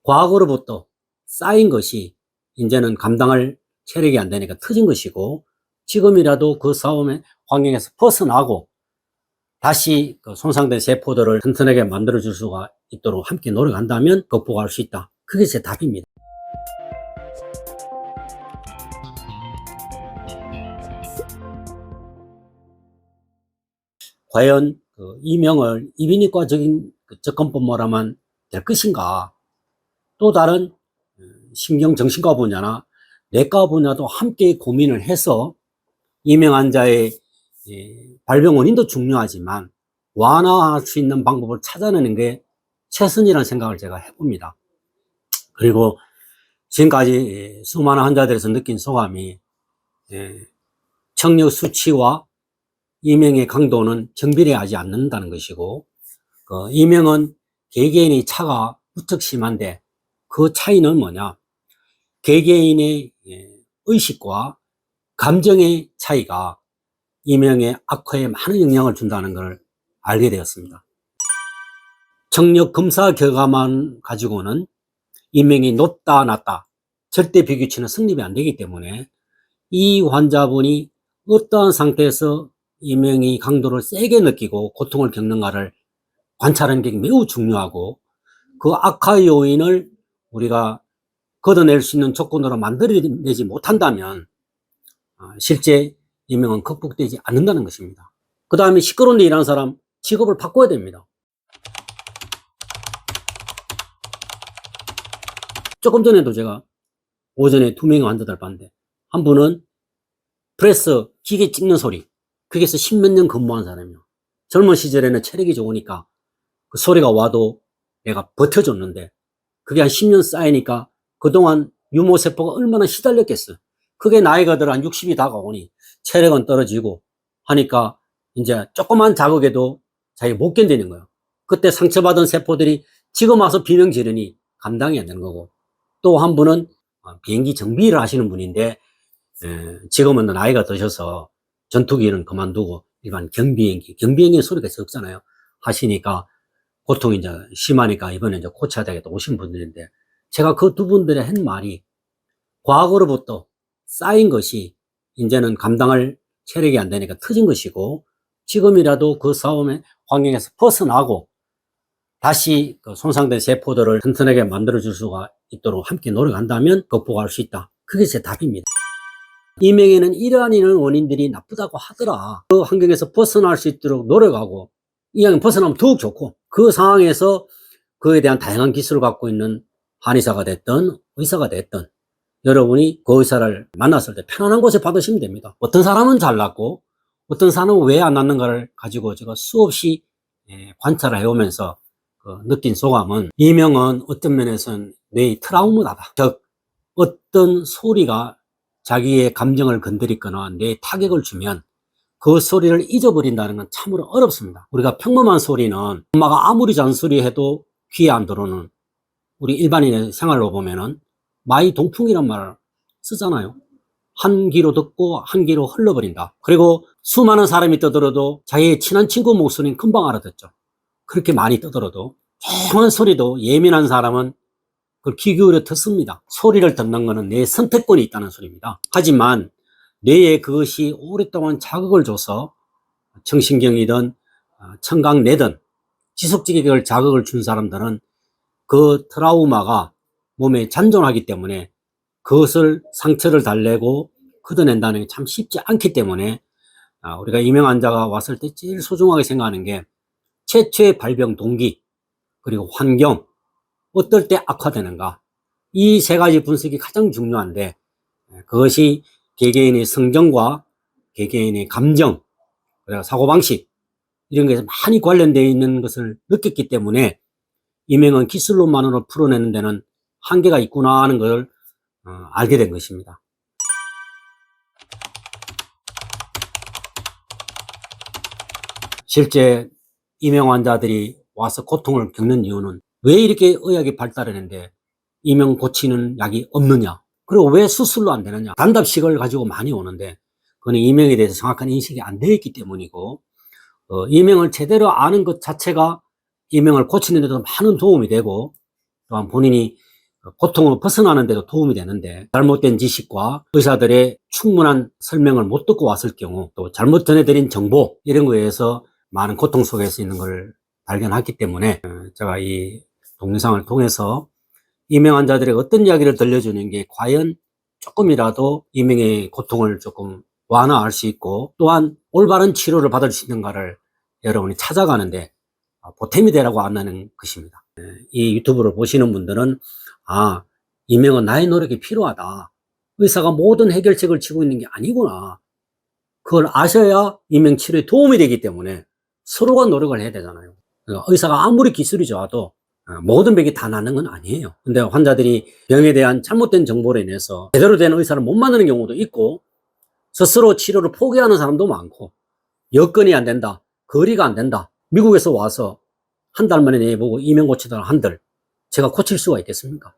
과거로부터 쌓인 것이 이제는 감당할 체력이 안 되니까 터진 것이고, 지금이라도 그 싸움의 환경에서 벗어나고 다시 그 손상된 세포들을 튼튼하게 만들어줄 수가 있도록 함께 노력한다면 극복할 수 있다. 그게 제 답입니다. 과연 그 이명을 이비인후과적인 접근법으로만 될 것인가? 또 다른 신경정신과 분야나 내과 분야도 함께 고민을 해서 이명 환자의 발병 원인도 중요하지만 완화할 수 있는 방법을 찾아내는 게 최선이라는 생각을 제가 해봅니다. 그리고 지금까지 수많은 환자들에서 느낀 소감이 청력 수치와 이명의 강도는 정비례하지 않는다는 것이고, 이명은 개개인의 차가 무척 심한데 그 차이는 뭐냐? 개개인의 의식과 감정의 차이가 이명의 악화에 많은 영향을 준다는 걸 알게 되었습니다. 청력 검사 결과만 가지고는 이명이 높다 낮다 절대 비교치는 성립이 안 되기 때문에 이 환자분이 어떠한 상태에서 이명의 강도를 세게 느끼고 고통을 겪는가를 관찰하는 게 매우 중요하고, 그 악화 요인을 우리가 걷어낼 수 있는 조건으로 만들어내지 못한다면 실제 이명은 극복되지 않는다는 것입니다. 그 다음에 시끄러운데 일하는 사람 직업을 바꿔야 됩니다. 조금 전에도 제가 오전에 2명의 환자들 봤는데, 한 분은 프레스 기계 찍는 소리, 거기서 10몇 년 근무한 사람이요. 젊은 시절에는 체력이 좋으니까 그 소리가 와도 내가 버텨줬는데, 그게 한 10년 쌓이니까 그동안 유모세포가 얼마나 시달렸겠어요. 그게 나이가 들어 한 60이 다가오니 체력은 떨어지고 하니까 이제 조그만 자극에도 자기가 못 견디는 거예요. 그때 상처받은 세포들이 지금 와서 비명 지르니 감당이 안 되는 거고, 또 한 분은 비행기 정비를 하시는 분인데 지금은 나이가 드셔서 전투기는 그만두고 일반 경비행기 소리가 적잖아요. 하시니까 고통이 이제 심하니까 이번에 이제 고쳐야 되겠다 오신 분들인데, 제가 그 두 분들의 한 말이 과거로부터 쌓인 것이 이제는 감당할 체력이 안 되니까 터진 것이고, 지금이라도 그 싸움의 환경에서 벗어나고 다시 그 손상된 세포들을 튼튼하게 만들어줄 수가 있도록 함께 노력한다면 극복할 수 있다. 그게 제 답입니다. 이명에는 이러한 원인들이 나쁘다고 하더라. 그 환경에서 벗어날 수 있도록 노력하고, 이 환경 벗어나면 더욱 좋고, 그 상황에서 그에 대한 다양한 기술을 갖고 있는 한의사가 됐든 의사가 됐든 여러분이 그 의사를 만났을 때 편안한 곳에 받으시면 됩니다. 어떤 사람은 잘났고 어떤 사람은 왜 안 낫는가를 가지고 제가 수없이 관찰을 해오면서 느낀 소감은, 이명은 어떤 면에서는 뇌의 트라우마다, 즉 어떤 소리가 자기의 감정을 건드리거나 뇌에 타격을 주면 그 소리를 잊어버린다는 건 참으로 어렵습니다. 우리가 평범한 소리는 엄마가 아무리 잔소리해도 귀에 안 들어오는, 우리 일반인의 생활로 보면은 마이동풍이란 말을 쓰잖아요. 한 귀로 듣고 한 귀로 흘러버린다. 그리고 수많은 사람이 떠들어도 자기의 친한 친구 목소리는 금방 알아듣죠. 그렇게 많이 떠들어도 조용한 소리도 예민한 사람은 그걸 귀 기울여 듣습니다. 소리를 듣는 것은 내 선택권이 있다는 소리입니다. 하지만 뇌에 그것이 오랫동안 자극을 줘서 청신경이든 청각내든 지속적인 그걸 자극을 준 사람들은 그 트라우마가 몸에 잔존하기 때문에 그것을 상처를 달래고 걷어낸다는 게 참 쉽지 않기 때문에 우리가 이명 환자가 왔을 때 제일 소중하게 생각하는 게 최초의 발병 동기, 그리고 환경, 어떨 때 악화되는가, 이 세 가지 분석이 가장 중요한데, 그것이 개개인의 성정과 개개인의 감정, 그리고 사고방식 이런 것에 많이 관련되어 있는 것을 느꼈기 때문에 이명은 기술로만으로 풀어내는 데는 한계가 있구나 하는 걸 알게 된 것입니다. 실제 이명 환자들이 와서 고통을 겪는 이유는, 왜 이렇게 의학이 발달했는데 이명 고치는 약이 없느냐, 그리고 왜 수술로 안 되느냐, 단답식을 가지고 많이 오는데 그건 이명에 대해서 정확한 인식이 안 되어 있기 때문이고, 이명을 제대로 아는 것 자체가 이명을 고치는 데도 많은 도움이 되고, 또한 본인이 고통을 벗어나는 데도 도움이 되는데, 잘못된 지식과 의사들의 충분한 설명을 못 듣고 왔을 경우, 또 잘못 전해드린 정보 이런 거에 의해서 많은 고통 속에서 있는 걸 발견했기 때문에 제가 이 동영상을 통해서 이명 환자들에게 어떤 이야기를 들려주는 게 과연 조금이라도 이명의 고통을 조금 완화할 수 있고, 또한 올바른 치료를 받을 수 있는가를 여러분이 찾아가는데 보탬이 되라고 안내하는 것입니다. 이 유튜브를 보시는 분들은 이명은 나의 노력이 필요하다, 의사가 모든 해결책을 쥐고 있는 게 아니구나, 그걸 아셔야 이명 치료에 도움이 되기 때문에 서로가 노력을 해야 되잖아요. 의사가 아무리 기술이 좋아도 모든 병이 다 낫는 건 아니에요. 근데 환자들이 병에 대한 잘못된 정보로 인해서 제대로 된 의사를 못 만나는 경우도 있고, 스스로 치료를 포기하는 사람도 많고, 여건이 안 된다, 거리가 안 된다, 미국에서 와서 한 달 만에 내보고 이명 고치다가 한들 제가 고칠 수가 있겠습니까?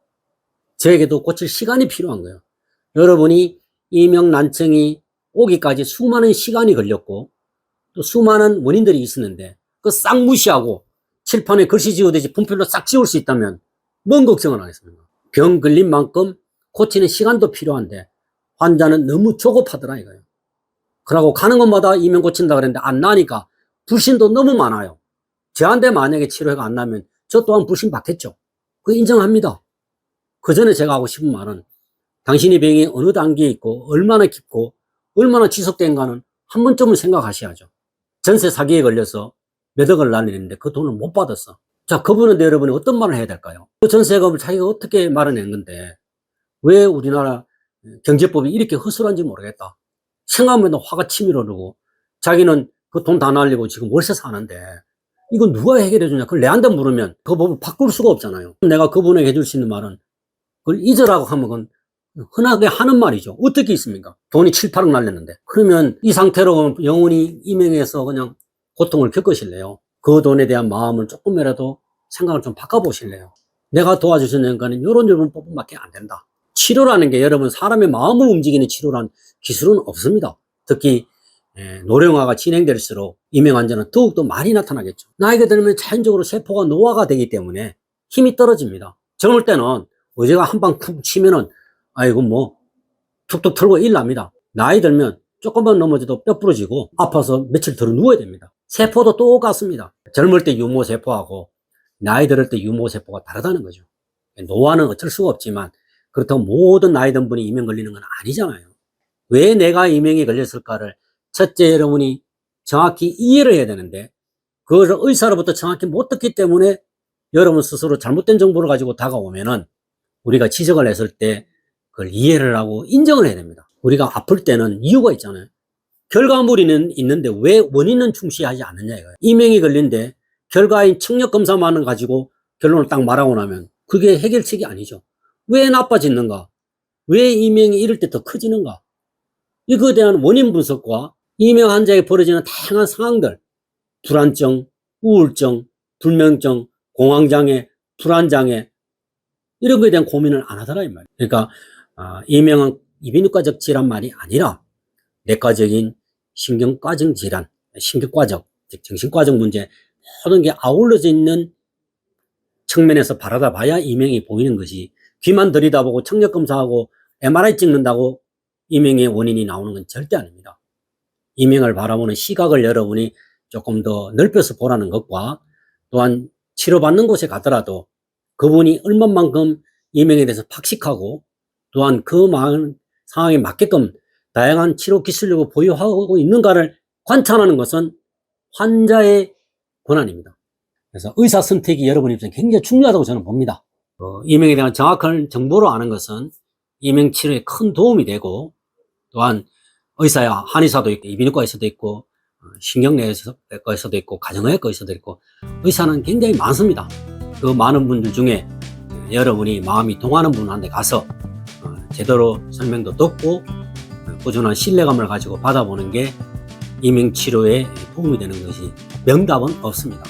저에게도 고칠 시간이 필요한 거예요. 여러분이 이명 난청이 오기까지 수많은 시간이 걸렸고, 또 수많은 원인들이 있었는데 그 싹 무시하고 칠판에 글씨 지우듯이 분필로 싹 지울 수 있다면 뭔 걱정을 하겠습니까? 병 걸린 만큼 고치는 시간도 필요한데 환자는 너무 조급하더라 이거예요. 그러고 가는 곳마다 이명 고친다 그랬는데 안 나니까 불신도 너무 많아요. 저한테 만약에 치료가 안 나면 저 또한 불신 받겠죠. 그거 인정합니다. 그 전에 제가 하고 싶은 말은, 당신의 병이 어느 단계에 있고 얼마나 깊고 얼마나 지속된가는 한 번쯤은 생각하셔야죠. 전세 사기에 걸려서 몇 억을 날리는데 그 돈을 못 받았어. 자, 그분한테 여러분이 어떤 말을 해야 될까요? 그 전세금을 자기가 어떻게 마련한 건데 왜 우리나라 경제법이 이렇게 허술한지 모르겠다. 생각하면 화가 치밀어 오르고, 자기는 그 돈 다 날리고 지금 월세 사는데 이거 누가 해결해 주냐. 그걸 내한테 물으면 그 법을 바꿀 수가 없잖아요. 내가 그분에게 해줄 수 있는 말은, 그걸 잊으라고 하면 그건 흔하게 하는 말이죠. 어떻게 있습니까? 돈이 7, 8억 날렸는데. 그러면 이 상태로 영원히 이명해서 그냥 고통을 겪으실래요? 그 돈에 대한 마음을 조금이라도 생각을 좀 바꿔보실래요? 내가 도와주시는 거는 이런 요령법밖에 안 된다. 치료라는 게 여러분 사람의 마음을 움직이는 치료란 기술은 없습니다. 특히 노령화가 진행될수록 이명 환자는 더욱더 많이 나타나겠죠. 나이가 들면 자연적으로 세포가 노화가 되기 때문에 힘이 떨어집니다. 젊을 때는 어제가 한 방 푹 치면은 아이고 뭐 툭툭 털고 일납니다. 나이 들면 조금만 넘어져도 뼈 부러지고 아파서 며칠 더 누워야 됩니다. 세포도 똑같습니다. 젊을 때 유모세포하고 나이 들을 때 유모세포가 다르다는 거죠. 노화는 어쩔 수가 없지만 그렇다고 모든 나이 든 분이 이명 걸리는 건 아니잖아요. 왜 내가 이명에 걸렸을까를 첫째 여러분이 정확히 이해를 해야 되는데, 그걸 의사로부터 정확히 못 듣기 때문에 여러분 스스로 잘못된 정보를 가지고 다가오면은 우리가 지적을 했을 때 그걸 이해를 하고 인정을 해야 됩니다. 우리가 아플 때는 이유가 있잖아요. 결과물이 있는데 왜 원인은 충실하지 않느냐 이거예요. 이명이 걸린데 결과인 청력검사만을 가지고 결론을 딱 말하고 나면 그게 해결책이 아니죠. 왜 나빠지는가? 왜 이명이 이럴 때 더 커지는가? 이거에 대한 원인 분석과 이명 환자에 벌어지는 다양한 상황들, 불안증, 우울증, 불면증, 공황장애, 불안장애, 이런 거에 대한 고민을 안 하더라 이 말이에요. 그러니까 이명은 이비인후과적 질환만이 아니라 내과적인 신경과적 질환, 신경과적, 즉 정신과적 문제, 모든 게 아울러져 있는 측면에서 바라다 봐야 이명이 보이는 것이, 귀만 들이다보고 청력검사하고 MRI 찍는다고 이명의 원인이 나오는 건 절대 아닙니다. 이명을 바라보는 시각을 여러분이 조금 더 넓혀서 보라는 것과, 또한 치료받는 곳에 가더라도 그분이 얼마만큼 이명에 대해서 박식하고, 또한 그 상황에 맞게끔 다양한 치료 기술력을 보유하고 있는가를 관찰하는 것은 환자의 권한입니다. 그래서 의사 선택이 여러분 입장에 굉장히 중요하다고 저는 봅니다. 이명에 대한 정확한 정보를 아는 것은 이명 치료에 큰 도움이 되고, 또한 의사야 한의사도 있고 이비인후과에서도 있고 신경내과에서도 있고 가정의학과에서도 있고 의사는 굉장히 많습니다. 그 많은 분들 중에 여러분이 마음이 통하는 분한테 가서 제대로 설명도 듣고 꾸준한 신뢰감을 가지고 받아보는 게 이명 치료에 도움이 되는 것이, 명답은 없습니다.